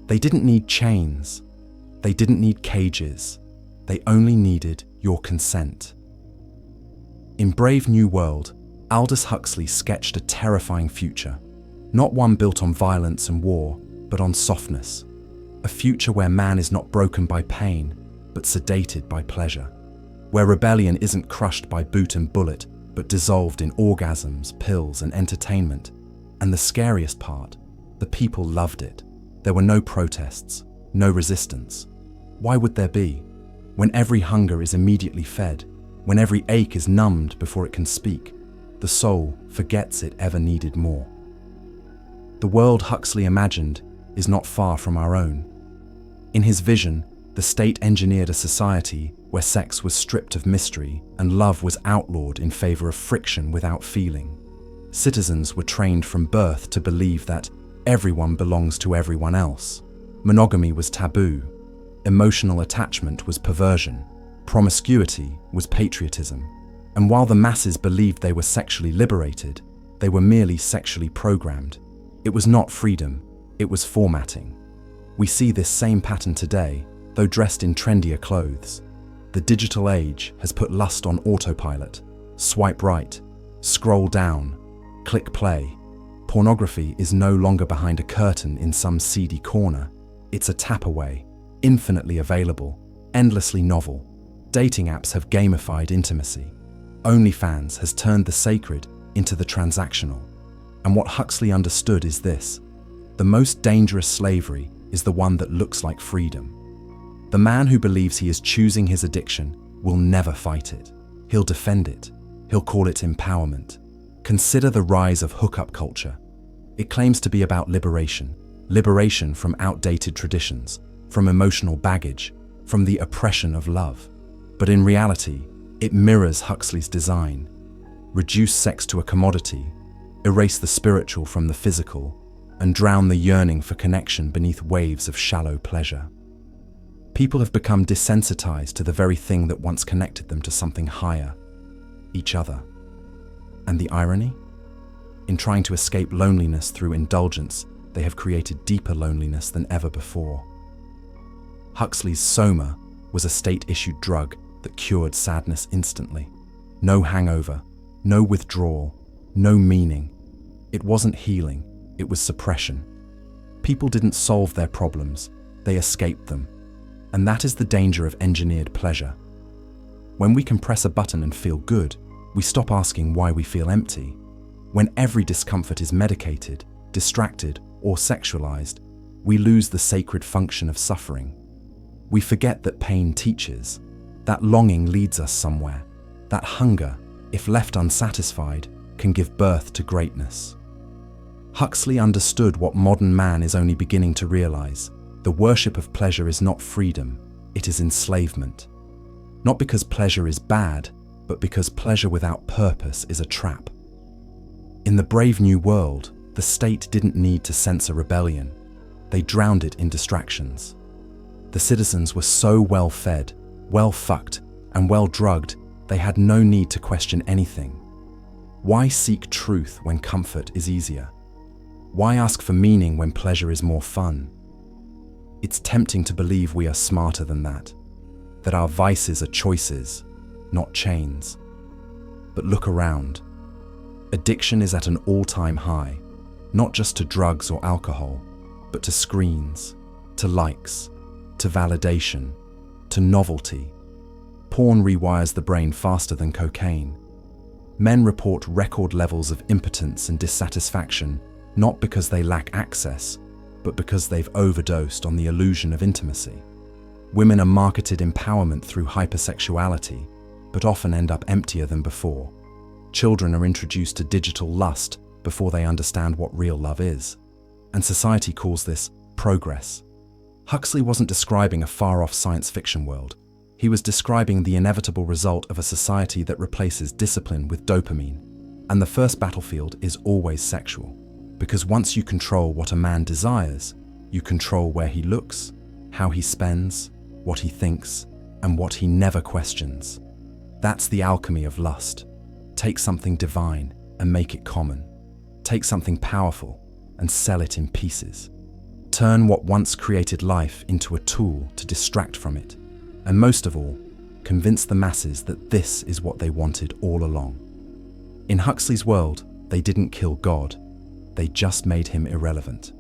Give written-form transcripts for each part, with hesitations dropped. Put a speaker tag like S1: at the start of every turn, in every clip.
S1: They didn't need chains. They didn't need cages. They only needed your consent. In Brave New World, Aldous Huxley sketched a terrifying future, not one built on violence and war, but on softness. A future where man is not broken by pain, but sedated by pleasure. Where rebellion isn't crushed by boot and bullet, but dissolved in orgasms, pills, and entertainment. And the scariest part, the people loved it. There were no protests, no resistance. Why would there be? When every hunger is immediately fed, when every ache is numbed before it can speak, the soul forgets it ever needed more. The world Huxley imagined is not far from our own. In his vision, the state engineered a society where sex was stripped of mystery and love was outlawed in favor of friction without feeling. Citizens were trained from birth to believe that everyone belongs to everyone else. Monogamy was taboo. Emotional attachment was perversion. Promiscuity was patriotism. And while the masses believed they were sexually liberated, they were merely sexually programmed. It was not freedom, it was formatting. We see this same pattern today, though dressed in trendier clothes. The digital age has put lust on autopilot. Swipe right, scroll down, click play. Pornography is no longer behind a curtain in some seedy corner. It's a tap away, infinitely available, endlessly novel. Dating apps have gamified intimacy. OnlyFans has turned the sacred into the transactional. And what Huxley understood is this: the most dangerous slavery is the one that looks like freedom. The man who believes he is choosing his addiction will never fight it. He'll defend it. He'll call it empowerment. Consider the rise of hookup culture. It claims to be about liberation. Liberation from outdated traditions, from emotional baggage, from the oppression of love. But in reality, it mirrors Huxley's design. Reduce sex to a commodity, erase the spiritual from the physical, and drown the yearning for connection beneath waves of shallow pleasure. People have become desensitized to the very thing that once connected them to something higher, each other. And the irony? In trying to escape loneliness through indulgence, they have created deeper loneliness than ever before. Huxley's soma was a state-issued drug that cured sadness instantly. No hangover, no withdrawal, no meaning. It wasn't healing, it was suppression. People didn't solve their problems, they escaped them. And that is the danger of engineered pleasure. When we can press a button and feel good, we stop asking why we feel empty. When every discomfort is medicated, distracted, or sexualized, we lose the sacred function of suffering. We forget that pain teaches, that longing leads us somewhere, that hunger, if left unsatisfied, can give birth to greatness. Huxley understood what modern man is only beginning to realize. The worship of pleasure is not freedom, it is enslavement. Not because pleasure is bad, but because pleasure without purpose is a trap. In the Brave New World, the state didn't need to censor rebellion. They drowned it in distractions. The citizens were so well fed, well fucked, and well drugged, they had no need to question anything. Why seek truth when comfort is easier? Why ask for meaning when pleasure is more fun? It's tempting to believe we are smarter than that our vices are choices, not chains. But look around. Addiction is at an all-time high, not just to drugs or alcohol, but to screens, to likes, to validation, to novelty. Porn rewires the brain faster than cocaine. Men report record levels of impotence and dissatisfaction, not because they lack access, but because they've overdosed on the illusion of intimacy. Women are marketed empowerment through hypersexuality, but often end up emptier than before. Children are introduced to digital lust before they understand what real love is. And society calls this progress. Huxley wasn't describing a far-off science fiction world. He was describing the inevitable result of a society that replaces discipline with dopamine. And the first battlefield is always sexual. Because once you control what a man desires, you control where he looks, how he spends, what he thinks, and what he never questions. That's the alchemy of lust. Take something divine and make it common. Take something powerful and sell it in pieces. turn what once created life into a tool to distract from it, and most of all, convince the masses that this is what they wanted all along. In Huxley's world, they didn't kill God, they just made him irrelevant.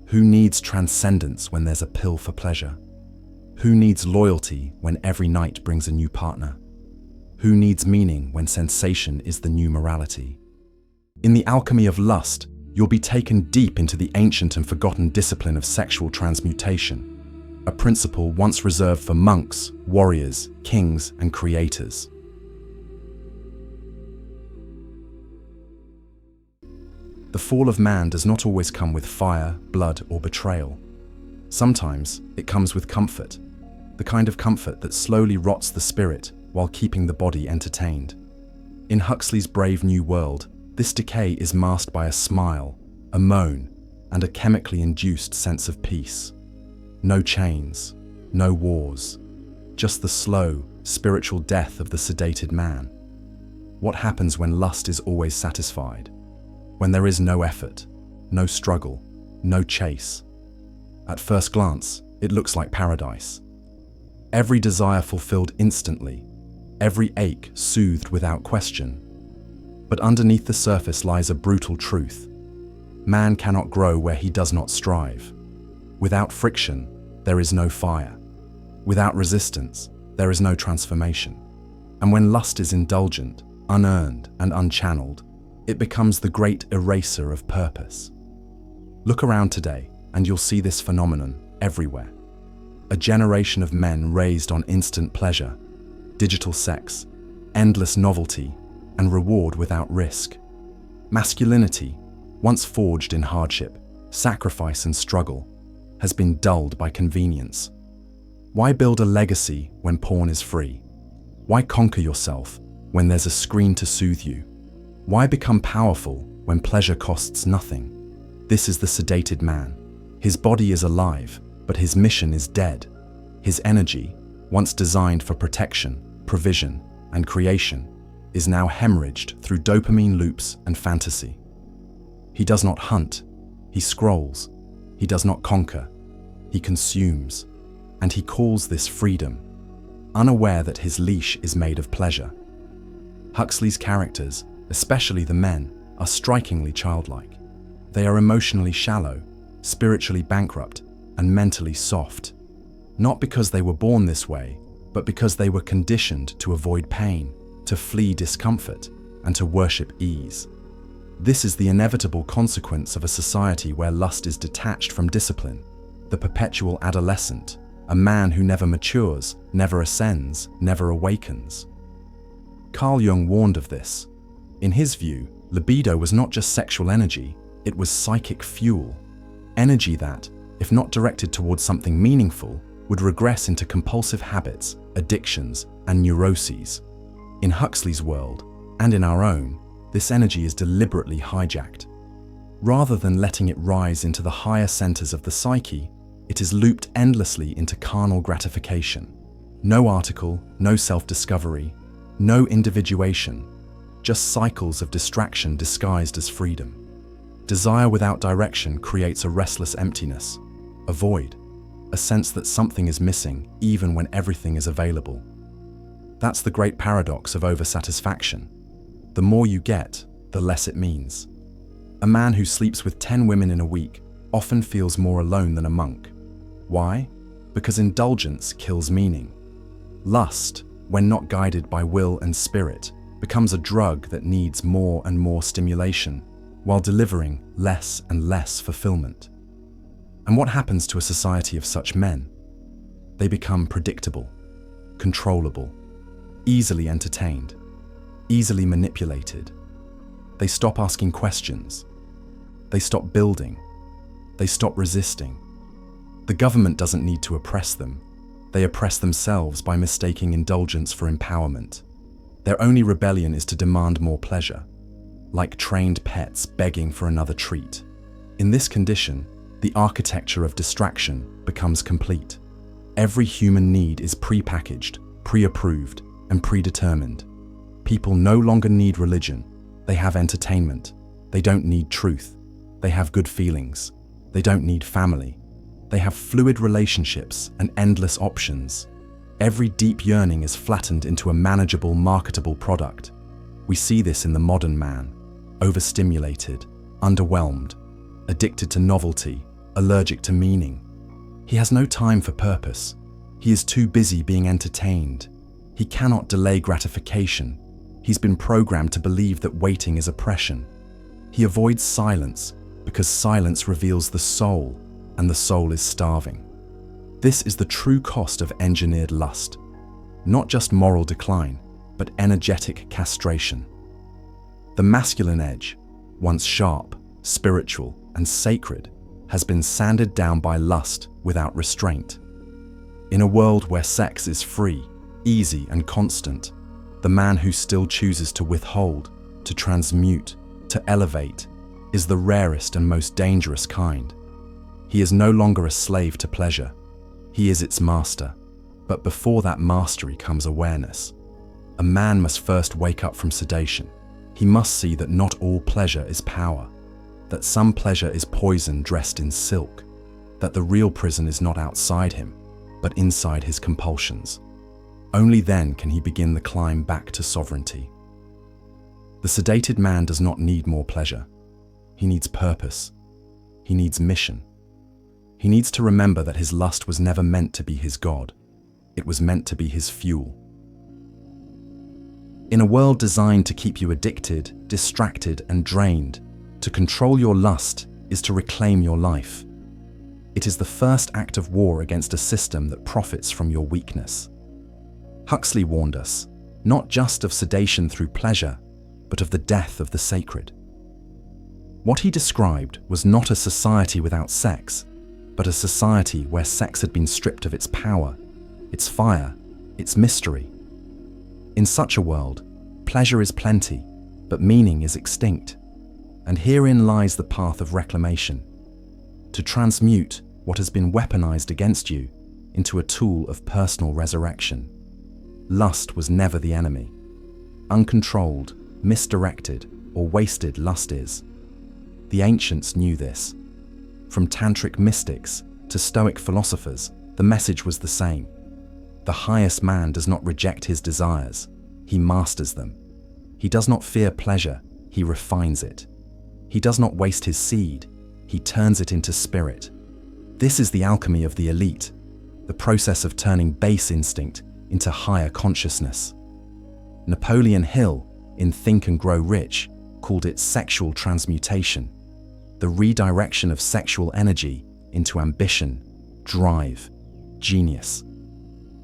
S1: Who needs transcendence when there's a pill for pleasure? Who needs loyalty when every night brings a new partner? Who needs meaning when sensation is the new morality? In the alchemy of lust, you'll be taken deep into the ancient and forgotten discipline of sexual transmutation, a principle once reserved for monks, warriors, kings, and creators. The fall of man does not always come with fire, blood, or betrayal. Sometimes it comes with comfort, the kind of comfort that slowly rots the spirit while keeping the body entertained. In Huxley's Brave New World, this decay is masked by a smile, a moan, and a chemically induced sense of peace. No chains, no wars, just the slow, spiritual death of the sedated man. What happens when lust is always satisfied? When there is no effort, no struggle, no chase? At first glance, it looks like paradise. Every desire fulfilled instantly, every ache soothed without question. But underneath the surface lies a brutal truth. Man cannot grow where he does not strive. Without friction, there is no fire. Without resistance, there is no transformation. And when lust is indulgent, unearned, and unchanneled, it becomes the great eraser of purpose. Look around today, and you'll see this phenomenon everywhere. A generation of men raised on instant pleasure, digital sex, endless novelty, and reward without risk. Masculinity, once forged in hardship, sacrifice, and struggle, has been dulled by convenience. Why build a legacy when porn is free? Why conquer yourself when there's a screen to soothe you? Why become powerful when pleasure costs nothing? This is the sedated man. His body is alive, but his mission is dead. His energy, once designed for protection, provision, and creation, is now hemorrhaged through dopamine loops and fantasy. He does not hunt, he scrolls. He does not conquer, he consumes. And he calls this freedom, unaware that his leash is made of pleasure. Huxley's characters, especially the men, are strikingly childlike. They are emotionally shallow, spiritually bankrupt, and mentally soft. Not because they were born this way, but because they were conditioned to avoid pain, to flee discomfort, and to worship ease. This is the inevitable consequence of a society where lust is detached from discipline, the perpetual adolescent, a man who never matures, never ascends, never awakens. Carl Jung warned of this. In his view, libido was not just sexual energy, it was psychic fuel. Energy that, if not directed towards something meaningful, would regress into compulsive habits, addictions, and neuroses. In Huxley's world, and in our own, this energy is deliberately hijacked. Rather than letting it rise into the higher centers of the psyche, it is looped endlessly into carnal gratification. No article, no self-discovery, no individuation, just cycles of distraction disguised as freedom. Desire without direction creates a restless emptiness, a void, a sense that something is missing even when everything is available. That's the great paradox of oversatisfaction. The more you get, the less it means. A man who sleeps with 10 women in a week often feels more alone than a monk. Why? Because indulgence kills meaning. Lust, when not guided by will and spirit, becomes a drug that needs more and more stimulation, while delivering less and less fulfillment. And what happens to a society of such men? They become predictable, controllable, easily entertained, easily manipulated. They stop asking questions. They stop building. They stop resisting. The government doesn't need to oppress them. They oppress themselves by mistaking indulgence for empowerment. Their only rebellion is to demand more pleasure, like trained pets begging for another treat. In this condition, the architecture of distraction becomes complete. Every human need is pre-packaged, pre-approved, and predetermined. People no longer need religion. They have entertainment. They don't need truth. They have good feelings. They don't need family. They have fluid relationships and endless options. Every deep yearning is flattened into a manageable, marketable product. We see this in the modern man, overstimulated, underwhelmed, addicted to novelty, allergic to meaning. He has no time for purpose. He is too busy being entertained. He cannot delay gratification. He's been programmed to believe that waiting is oppression. He avoids silence because silence reveals the soul, and the soul is starving. This is the true cost of engineered lust. Not just moral decline, but energetic castration. The masculine edge, once sharp, spiritual, and sacred, has been sanded down by lust without restraint. In a world where sex is free, easy, and constant, the man who still chooses to withhold, to transmute, to elevate, is the rarest and most dangerous kind. He is no longer a slave to pleasure. He is its master. But before that mastery comes awareness. A man must first wake up from sedation. He must see that not all pleasure is power, that some pleasure is poison dressed in silk, that the real prison is not outside him, but inside his compulsions. Only then can he begin the climb back to sovereignty. The sedated man does not need more pleasure. He needs purpose. He needs mission. He needs to remember that his lust was never meant to be his god. It was meant to be his fuel. In a world designed to keep you addicted, distracted, and drained, to control your lust is to reclaim your life. It is the first act of war against a system that profits from your weakness. Huxley warned us, not just of sedation through pleasure, but of the death of the sacred. What he described was not a society without sex, but a society where sex had been stripped of its power, its fire, its mystery. In such a world, pleasure is plenty, but meaning is extinct. And herein lies the path of reclamation, to transmute what has been weaponized against you into a tool of personal resurrection. Lust was never the enemy. Uncontrolled, misdirected, or wasted lust is. The ancients knew this. From tantric mystics to Stoic philosophers, the message was the same. The highest man does not reject his desires, he masters them. He does not fear pleasure, he refines it. He does not waste his seed, he turns it into spirit. This is the alchemy of the elite, the process of turning base instinct into higher consciousness. Napoleon Hill, in Think and Grow Rich, called it sexual transmutation, the redirection of sexual energy into ambition, drive, genius.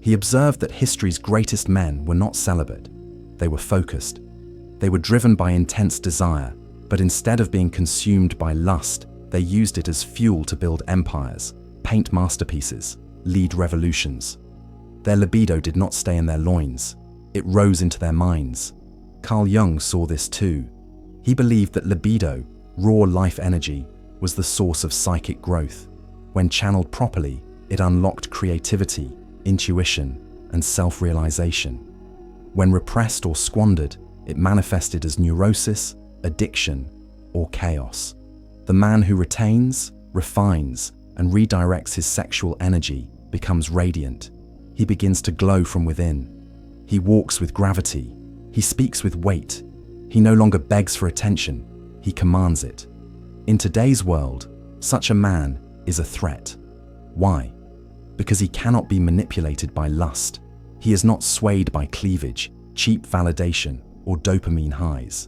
S1: He observed that history's greatest men were not celibate. They were focused. They were driven by intense desire, but instead of being consumed by lust, they used it as fuel to build empires, paint masterpieces, lead revolutions. Their libido did not stay in their loins. It rose into their minds. Carl Jung saw this too. He believed that libido, raw life energy, was the source of psychic growth. When channeled properly, it unlocked creativity, intuition, and self-realization. When repressed or squandered, it manifested as neurosis, addiction, or chaos. The man who retains, refines, and redirects his sexual energy becomes radiant. He begins to glow from within. He walks with gravity. He speaks with weight. He no longer begs for attention. He commands it. In today's world, such a man is a threat. Why? Because he cannot be manipulated by lust. He is not swayed by cleavage, cheap validation, or dopamine highs.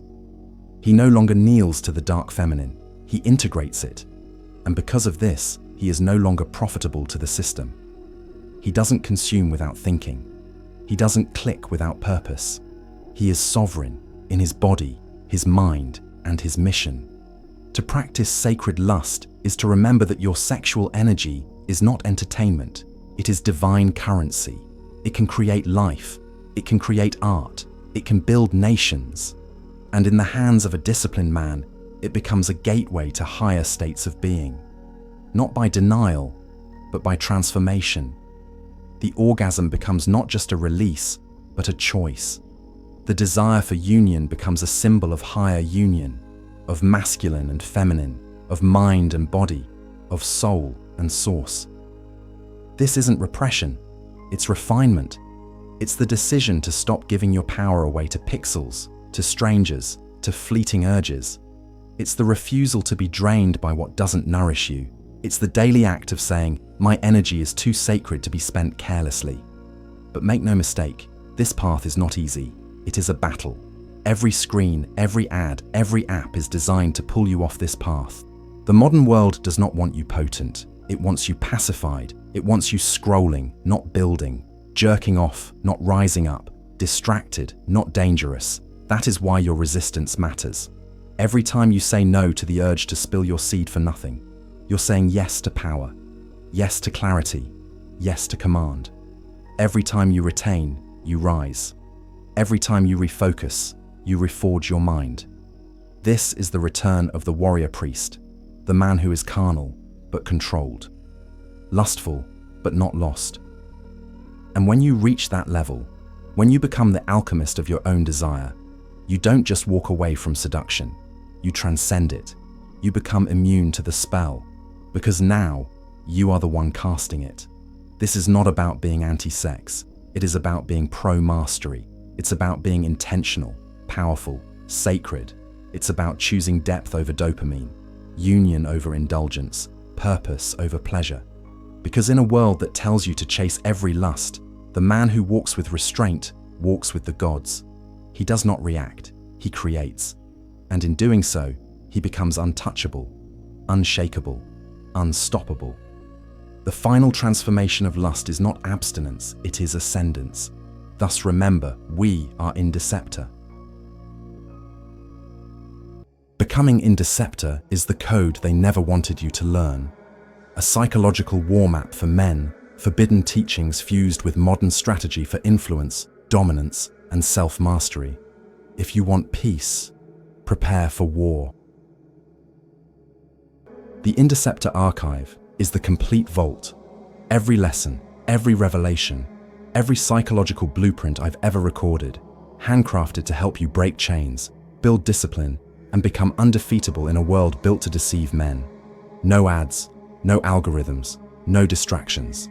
S1: He no longer kneels to the dark feminine. He integrates it. And because of this, he is no longer profitable to the system. He doesn't consume without thinking. He doesn't click without purpose. He is sovereign in his body, his mind, and his mission. To practice sacred lust is to remember that your sexual energy is not entertainment. It is divine currency. It can create life. It can create art. It can build nations. And in the hands of a disciplined man, it becomes a gateway to higher states of being. Not by denial, but by transformation. The orgasm becomes not just a release, but a choice. The desire for union becomes a symbol of higher union, of masculine and feminine, of mind and body, of soul and source. This isn't repression, it's refinement. It's the decision to stop giving your power away to pixels, to strangers, to fleeting urges. It's the refusal to be drained by what doesn't nourish you. It's the daily act of saying, my energy is too sacred to be spent carelessly. But make no mistake, this path is not easy. It is a battle. Every screen, every ad, every app is designed to pull you off this path. The modern world does not want you potent. It wants you pacified. It wants you scrolling, not building, jerking off, not rising up, distracted, not dangerous. That is why your resistance matters. Every time you say no to the urge to spill your seed for nothing, you're saying yes to power, yes to clarity, yes to command. Every time you retain, you rise. Every time you refocus, you reforge your mind. This is the return of the warrior priest, the man who is carnal, but controlled, lustful, but not lost. And when you reach that level, when you become the alchemist of your own desire, you don't just walk away from seduction, you transcend it. You become immune to the spell, because now you are the one casting it. This is not about being anti-sex, it is about being pro-mastery. It's about being intentional, powerful, sacred. It's about choosing depth over dopamine, union over indulgence, purpose over pleasure. Because in a world that tells you to chase every lust, the man who walks with restraint walks with the gods. He does not react, he creates. And in doing so, he becomes untouchable, unshakable, unstoppable. The final transformation of lust is not abstinence, it is ascendance. Thus remember, we are Indecepta. Becoming Indecepta is the code they never wanted you to learn. A psychological war map for men, forbidden teachings fused with modern strategy for influence, dominance, and self-mastery. If you want peace, prepare for war. The Indecepta archive is the complete vault. Every lesson, every revelation, every psychological blueprint I've ever recorded, handcrafted to help you break chains, build discipline, and become undefeatable in a world built to deceive men. No ads, no algorithms, no distractions.